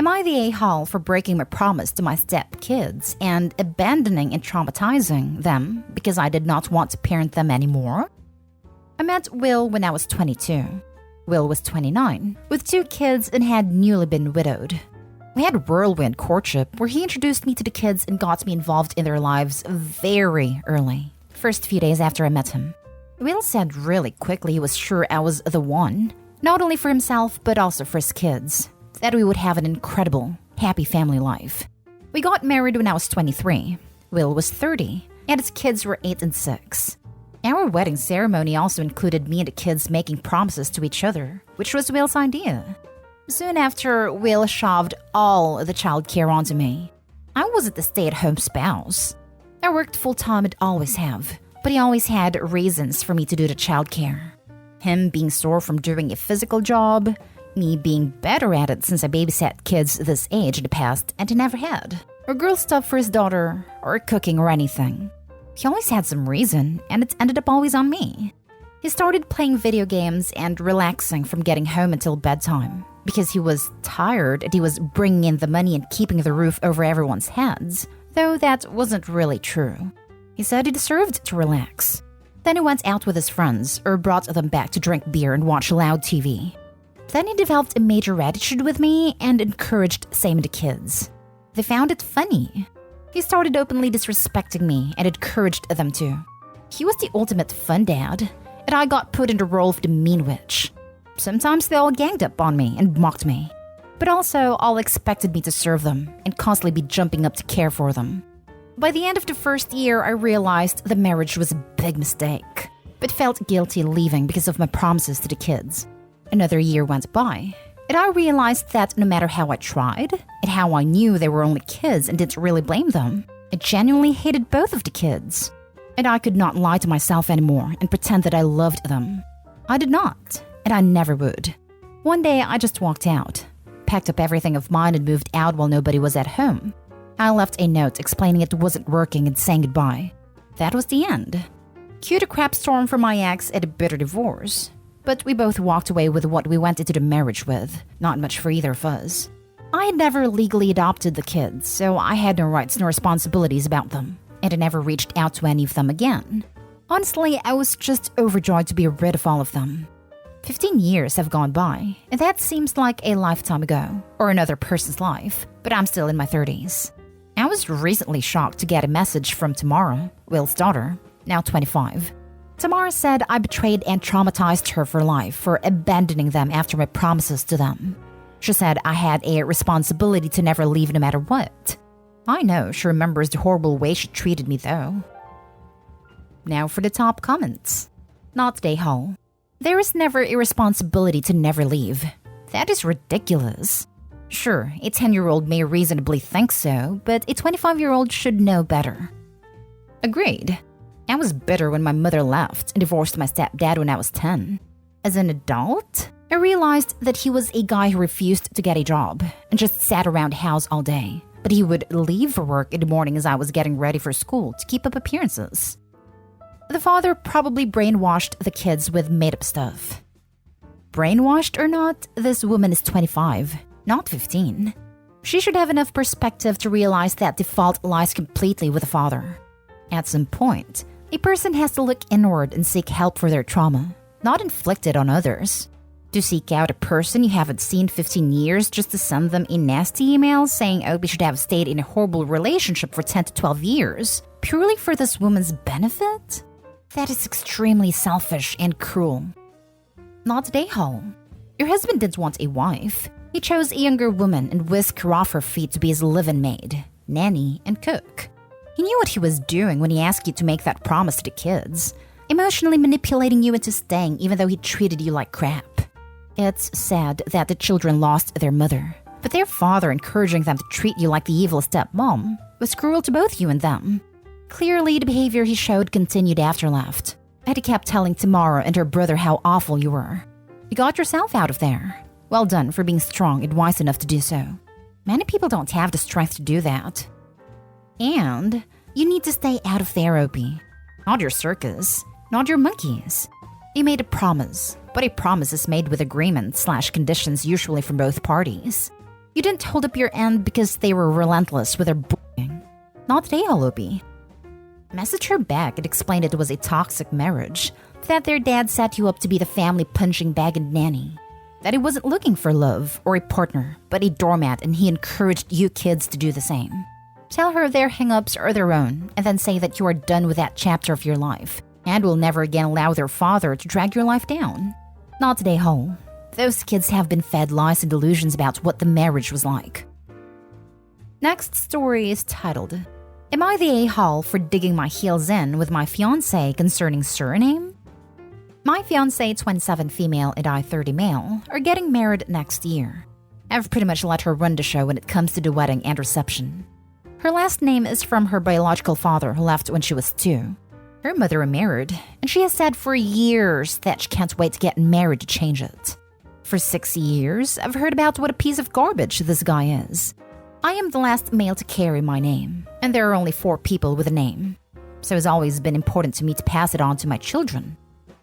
Am I the a-hole for breaking my promise to my stepkids and abandoning and traumatizing them because I did not want to parent them anymore? I met Will when I was 22. Will was 29, with 2 kids and had newly been widowed. We had a whirlwind courtship where he introduced me to the kids and got me involved in their lives very early, first few days after I met him. Will said really quickly he was sure I was the one, not only for himself but also for his kids, that we would have an incredible, happy family life. We got married when I was 23. Will was 30, and his kids were 8 and 6. Our wedding ceremony also included me and the kids making promises to each other, which was Will's idea. Soon after, Will shoved all the childcare onto me. I wasn't the stay-at-home spouse. I worked full-time and always have, but he always had reasons for me to do the childcare. Him being sore from doing a physical job, me being better at it since I babysat kids this age in the past and he never had, or girl stuff for his daughter, or cooking or anything. He always had some reason, and it ended up always on me. He started playing video games and relaxing from getting home until bedtime because he was tired and he was bringing in the money and keeping the roof over everyone's heads, though that wasn't really true. He said he deserved to relax. Then he went out with his friends or brought them back to drink beer and watch loud TV. Then he developed a major attitude with me and encouraged same the kids. They found it funny. He started openly disrespecting me and encouraged them to. He was the ultimate fun dad, and I got put in the role of the mean witch. Sometimes they all ganged up on me and mocked me, but also all expected me to serve them and constantly be jumping up to care for them. By the end of the first year, I realized the marriage was a big mistake, but felt guilty leaving because of my promises to the kids. Another year went by, and I realized that no matter how I tried, and how I knew they were only kids and didn't really blame them, I genuinely hated both of the kids. And I could not lie to myself anymore and pretend that I loved them. I did not, and I never would. One day, I just walked out, packed up everything of mine and moved out while nobody was at home. I left a note explaining it wasn't working and saying goodbye. That was the end. Cue a crap storm for my ex and a bitter divorce. But we both walked away with what we went into the marriage with, not much for either of us. I had never legally adopted the kids, so I had no rights nor responsibilities about them, and I never reached out to any of them again. Honestly, I was just overjoyed to be rid of all of them. 15 years have gone by, and that seems like a lifetime ago, or another person's life, but I'm still in my 30s. I was recently shocked to get a message from Tamara, Will's daughter, now 25. Tamara said I betrayed and traumatized her for life for abandoning them after my promises to them. She said I had a responsibility to never leave no matter what. I know she remembers the horrible way she treated me though. Now for the top comments. Not they whole. There is never a responsibility to never leave. That is ridiculous. Sure, a 10-year-old may reasonably think so, but a 25-year-old should know better. Agreed. I was bitter when my mother left and divorced my stepdad when I was 10. As an adult, I realized that he was a guy who refused to get a job and just sat around the house all day. But he would leave for work in the morning as I was getting ready for school to keep up appearances. The father probably brainwashed the kids with made-up stuff. Brainwashed or not, this woman is 25, not 15. She should have enough perspective to realize that the fault lies completely with the father. At some point, a person has to look inward and seek help for their trauma, not inflict it on others. To seek out a person you haven't seen 15 years just to send them a nasty email saying Opie should have stayed in a horrible relationship for 10 to 12 years, purely for this woman's benefit? That is extremely selfish and cruel. Not today, Hall. Your husband didn't want a wife. He chose a younger woman and whisked her off her feet to be his live-in maid, nanny, and cook. He knew what he was doing when he asked you to make that promise to the kids, emotionally manipulating you into staying even though he treated you like crap. It's sad that the children lost their mother, but their father encouraging them to treat you like the evil stepmom was cruel to both you and them. Clearly, the behavior he showed continued after left. Eddie kept telling Tamara and her brother how awful you were. You got yourself out of there. Well done for being strong and wise enough to do so. Many people don't have the strength to do that. And you need to stay out of there, Opie. Not your circus, not your monkeys. You made a promise, but a promise is made with agreement/conditions usually from both parties. You didn't hold up your end because they were relentless with their bullying. Not today, Olubi. Messaged her back and explained it was a toxic marriage, that their dad set you up to be the family punching bag and nanny, that he wasn't looking for love or a partner, but a doormat, and he encouraged you kids to do the same. Tell her their hang-ups are their own, and then say that you are done with that chapter of your life, and will never again allow their father to drag your life down. Not today, Ho. Those kids have been fed lies and delusions about what the marriage was like. Next story is titled, Am I the a-hole for digging my heels in with my fiancé concerning surname? My fiancé, 27 female and I, 30 male, are getting married next year. I've pretty much let her run the show when it comes to the wedding and reception. Her last name is from her biological father, who left when she was 2. Her mother remarried, and she has said for years that she can't wait to get married to change it. For 6 years, I've heard about what a piece of garbage this guy is. I am the last male to carry my name, and there are only 4 people with a name. So it's always been important to me to pass it on to my children.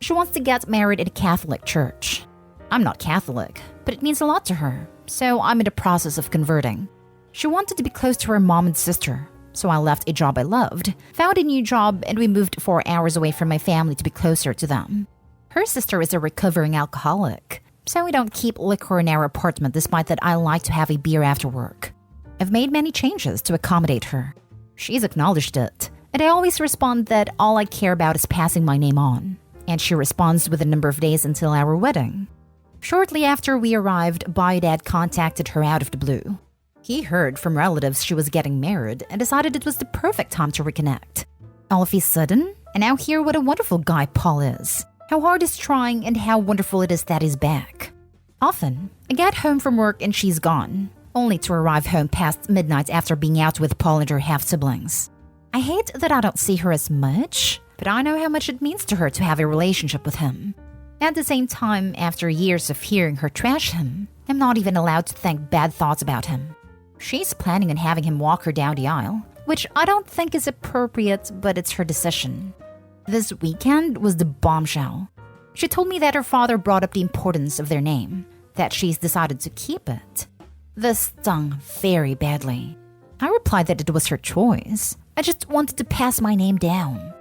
She wants to get married in a Catholic church. I'm not Catholic, but it means a lot to her, so I'm in the process of converting. She wanted to be close to her mom and sister, so I left a job I loved, found a new job, and we moved 4 hours away from my family to be closer to them. Her sister is a recovering alcoholic, so we don't keep liquor in our apartment despite that I like to have a beer after work. I've made many changes to accommodate her. She's acknowledged it, and I always respond that all I care about is passing my name on, and she responds with a number of days until our wedding. Shortly after we arrived, Dad contacted her out of the blue. He heard from relatives she was getting married and decided it was the perfect time to reconnect. All of a sudden, I now hear what a wonderful guy Paul is, how hard he's trying, and how wonderful it is that he's back. Often, I get home from work and she's gone, only to arrive home past midnight after being out with Paul and her half-siblings. I hate that I don't see her as much, but I know how much it means to her to have a relationship with him. At the same time, after years of hearing her trash him, I'm not even allowed to think bad thoughts about him. She's planning on having him walk her down the aisle, which I don't think is appropriate, but it's her decision. This weekend was the bombshell. She told me that her father brought up the importance of their name, that she's decided to keep it. This stung very badly. I replied that it was her choice. I just wanted to pass my name down.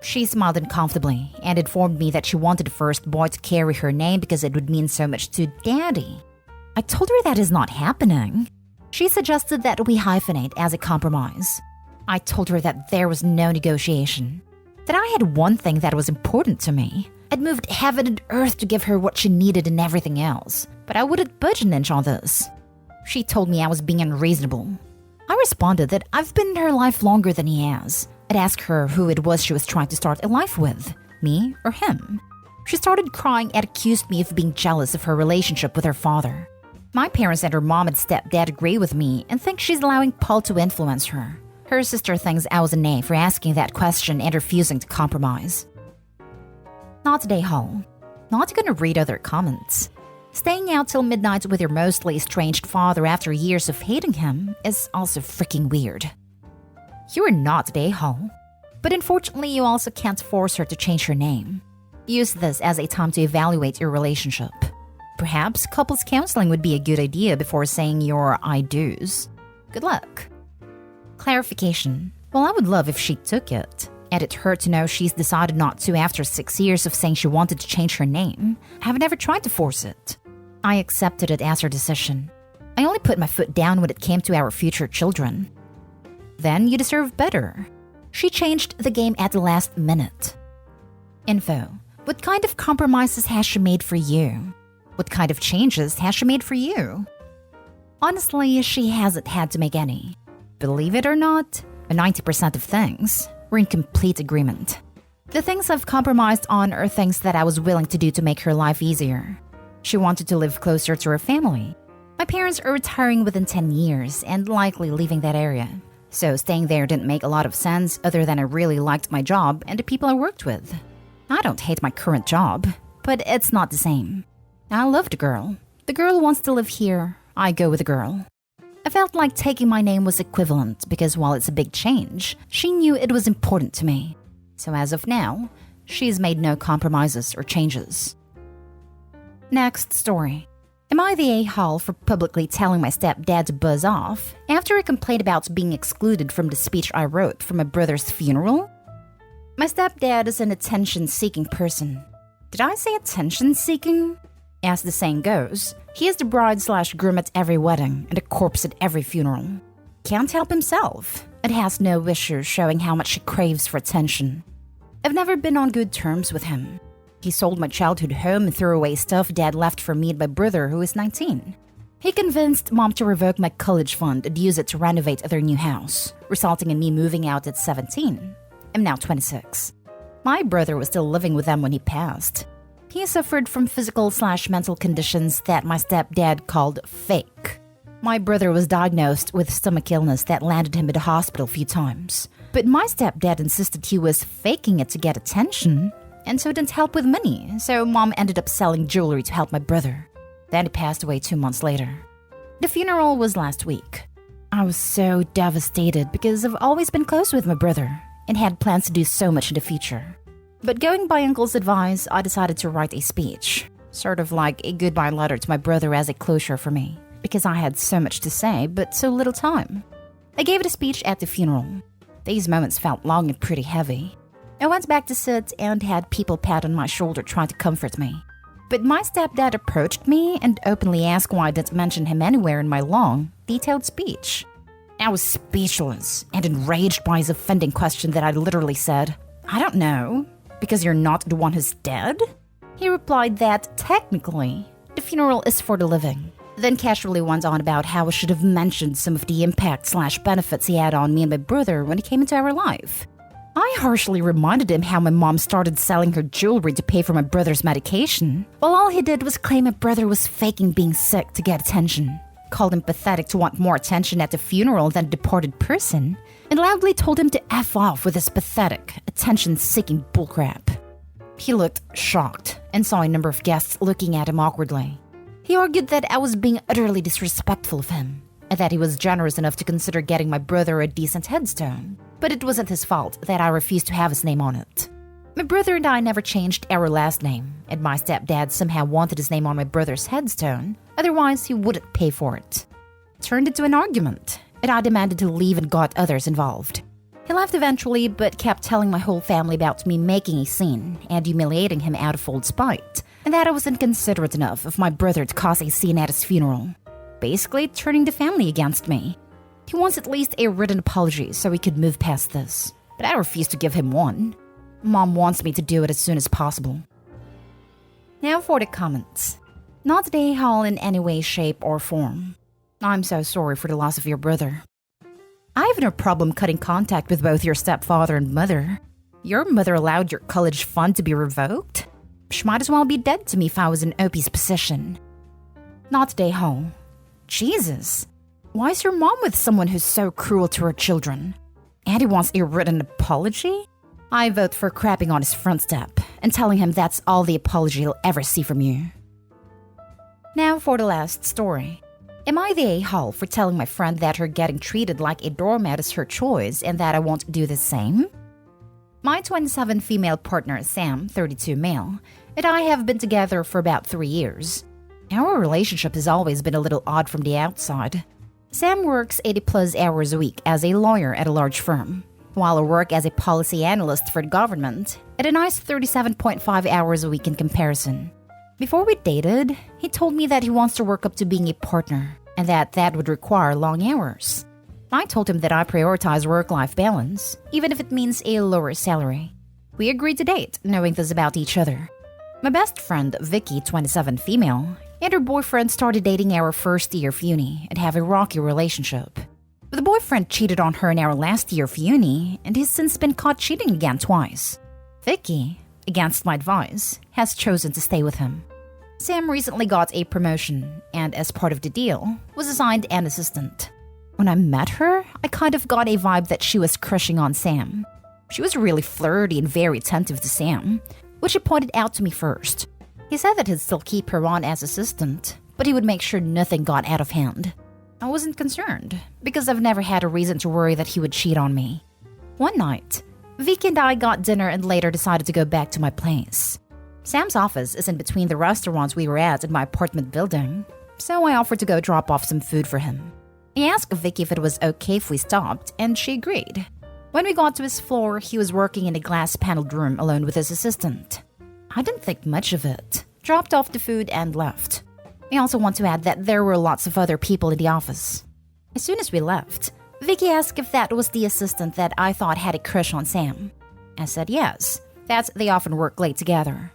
She smiled uncomfortably and informed me that she wanted the first boy to carry her name because it would mean so much to Daddy. I told her that is not happening. She suggested that we hyphenate as a compromise. I told her that there was no negotiation, that I had one thing that was important to me. I'd moved heaven and earth to give her what she needed and everything else, but I wouldn't budge an inch on this. She told me I was being unreasonable. I responded that I've been in her life longer than he has. I'd ask her who it was she was trying to start a life with, me or him. She started crying and accused me of being jealous of her relationship with her father. My parents and her mom and stepdad agree with me and think she's allowing Paul to influence her. Her sister thinks I was an A for asking that question and refusing to compromise. Not today, Hall. Not gonna read other comments. Staying out till midnight with your mostly estranged father after years of hating him is also freaking weird. You are not today, Hall. But unfortunately, you also can't force her to change her name. Use this as a time to evaluate your relationship. Perhaps couples counseling would be a good idea before saying your I do's. Good luck. Clarification. Well, I would love if she took it. And it hurt to know she's decided not to after 6 years of saying she wanted to change her name. I've never tried to force it. I accepted it as her decision. I only put my foot down when it came to our future children. Then you deserve better. She changed the game at the last minute. Info. What kind of compromises has she made for you? What kind of changes has she made for you? Honestly, she hasn't had to make any. Believe it or not, 90% of things, we're in complete agreement. The things I've compromised on are things that I was willing to do to make her life easier. She wanted to live closer to her family. My parents are retiring within 10 years and likely leaving that area. So staying there didn't make a lot of sense other than I really liked my job and the people I worked with. I don't hate my current job, but it's not the same. I love the girl. The girl wants to live here. I go with the girl. I felt like taking my name was equivalent because while it's a big change, she knew it was important to me. So as of now, she's made no compromises or changes. Next story. Am I the a-hole for publicly telling my stepdad to buzz off after he complained about being excluded from the speech I wrote for my brother's funeral? My stepdad is an attention-seeking person. Did I say attention-seeking? As the saying goes, he is the bride/groom at every wedding and a corpse at every funeral. Can't help himself and has no issues showing how much he craves for attention. I've never been on good terms with him. He sold my childhood home and threw away stuff Dad left for me and my brother, who is 19. He convinced Mom to revoke my college fund and use it to renovate their new house, resulting in me moving out at 17. I'm now 26. My brother was still living with them when he passed. He suffered from physical/mental conditions that my stepdad called fake. My brother was diagnosed with stomach illness that landed him in the hospital a few times. But my stepdad insisted he was faking it to get attention, and so didn't help with money, so Mom ended up selling jewelry to help my brother. Then he passed away 2 months later. The funeral was last week. I was so devastated because I've always been close with my brother and had plans to do so much in the future. But going by Uncle's advice, I decided to write a speech, sort of like a goodbye letter to my brother as a closure for me, because I had so much to say but so little time. I gave the speech at the funeral. These moments felt long and pretty heavy. I went back to sit and had people pat on my shoulder trying to comfort me. But my stepdad approached me and openly asked why I didn't mention him anywhere in my long, detailed speech. I was speechless and enraged by his offending question that I literally said, "I don't know, because you're not the one who's dead?" He replied that, technically, the funeral is for the living. Then casually went on about how I should have mentioned some of the impact/benefits he had on me and my brother when he came into our life. I harshly reminded him how my mom started selling her jewelry to pay for my brother's medication, while all he did was claim my brother was faking being sick to get attention, called him pathetic to want more attention at the funeral than a departed person, and loudly told him to F off with his pathetic, attention-seeking bullcrap. He looked shocked and saw a number of guests looking at him awkwardly. He argued that I was being utterly disrespectful of him, and that he was generous enough to consider getting my brother a decent headstone. But it wasn't his fault that I refused to have his name on it. My brother and I never changed our last name, and my stepdad somehow wanted his name on my brother's headstone, otherwise he wouldn't pay for it. It turned into an argument, and I demanded to leave and got others involved. He left eventually, but kept telling my whole family about me making a scene and humiliating him out of old spite, and that I was inconsiderate enough of my brother to cause a scene at his funeral, basically turning the family against me. He wants at least a written apology so we could move past this, but I refuse to give him one. Mom wants me to do it as soon as possible. Now for the comments. Not the a-hole in any way, shape, or form. I'm so sorry for the loss of your brother. I have no problem cutting contact with both your stepfather and mother. Your mother allowed your college fund to be revoked? She might as well be dead to me if I was in Opie's position. Not the a-hole. Jesus. Why is your mom with someone who's so cruel to her children? And he wants a written apology? I vote for crapping on his front step and telling him that's all the apology he'll ever see from you. Now for the last story. Am I the a-hole for telling my friend that her getting treated like a doormat is her choice and that I won't do the same? My 27 female partner, Sam, 32 male, and I have been together for about 3 years. Our relationship has always been a little odd from the outside. Sam works 80-plus hours a week as a lawyer at a large firm, while I work as a policy analyst for the government at a nice 37.5 hours a week in comparison. Before we dated, he told me that he wants to work up to being a partner and that would require long hours. I told him that I prioritize work-life balance, even if it means a lower salary. We agreed to date, knowing this about each other. My best friend, Vicky, 27 female, and her boyfriend started dating our first year of uni and have a rocky relationship. The boyfriend cheated on her in our last year of uni, and he's since been caught cheating again twice. Vicky, against my advice, has chosen to stay with him. Sam recently got a promotion, and as part of the deal, was assigned an assistant. When I met her, I kind of got a vibe that she was crushing on Sam. She was really flirty and very attentive to Sam, which he pointed out to me first. He said that he'd still keep her on as assistant, but he would make sure nothing got out of hand. I wasn't concerned, because I've never had a reason to worry that he would cheat on me. One night, Vicky and I got dinner and later decided to go back to my place. Sam's office is in between the restaurants we were at in my apartment building, so I offered to go drop off some food for him. He asked Vicky if it was okay if we stopped, and she agreed. When we got to his floor, he was working in a glass-paneled room alone with his assistant. I didn't think much of it, dropped off the food and left. I also want to add that there were lots of other people in the office. As soon as we left, Vicky asked if that was the assistant that I thought had a crush on Sam. I said yes, that they often work late together.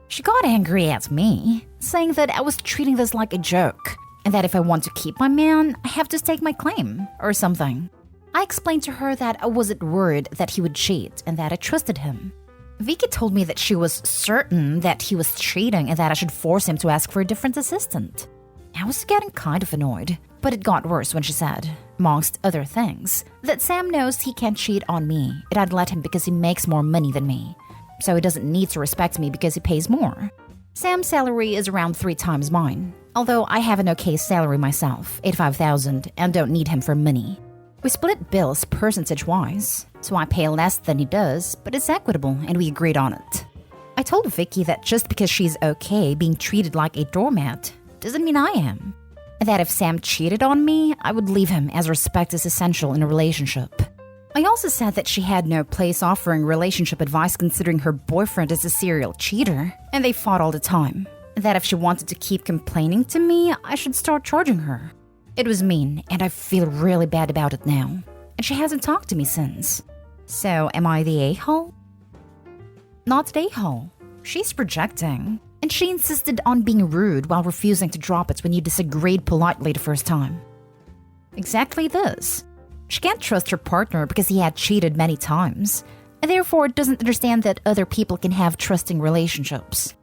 She got angry at me, saying that I was treating this like a joke, and that if I want to keep my man, I have to stake my claim, or something. I explained to her that I wasn't worried that he would cheat and that I trusted him. Vicky told me that she was certain that he was cheating and that I should force him to ask for a different assistant. I was getting kind of annoyed, but it got worse when she said, amongst other things, that Sam knows he can't cheat on me and I'd let him because he makes more money than me, so he doesn't need to respect me because he pays more. Sam's salary is around 3 times mine, although I have an okay salary myself, $85,000, and don't need him for money. We split bills percentage-wise, so I pay less than he does, but it's equitable and we agreed on it. I told Vicky that just because she's okay being treated like a doormat doesn't mean I am. And that if Sam cheated on me, I would leave him as respect is essential in a relationship. I also said that she had no place offering relationship advice considering her boyfriend is a serial cheater, and they fought all the time. And that if she wanted to keep complaining to me, I should start charging her. It was mean, and I feel really bad about it now. And she hasn't talked to me since. So, am I the a-hole? Not the a-hole. She's projecting. And she insisted on being rude while refusing to drop it when you disagreed politely the first time. Exactly this. She can't trust her partner because he had cheated many times, and therefore doesn't understand that other people can have trusting relationships.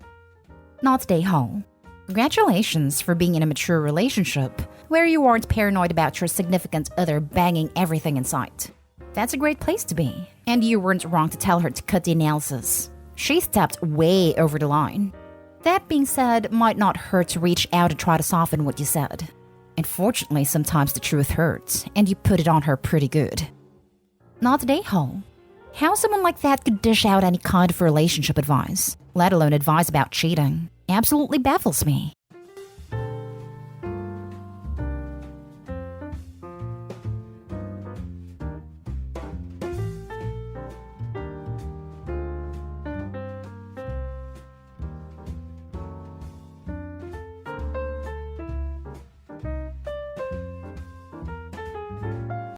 Not the a-hole. Congratulations for being in a mature relationship where you aren't paranoid about your significant other banging everything in sight. That's a great place to be, and you weren't wrong to tell her to cut the analysis. She stepped way over the line. That being said, might not hurt to reach out and try to soften what you said. Unfortunately, sometimes the truth hurts, and you put it on her pretty good. Not the a-hole. How someone like that could dish out any kind of relationship advice, let alone advice about cheating, absolutely baffles me.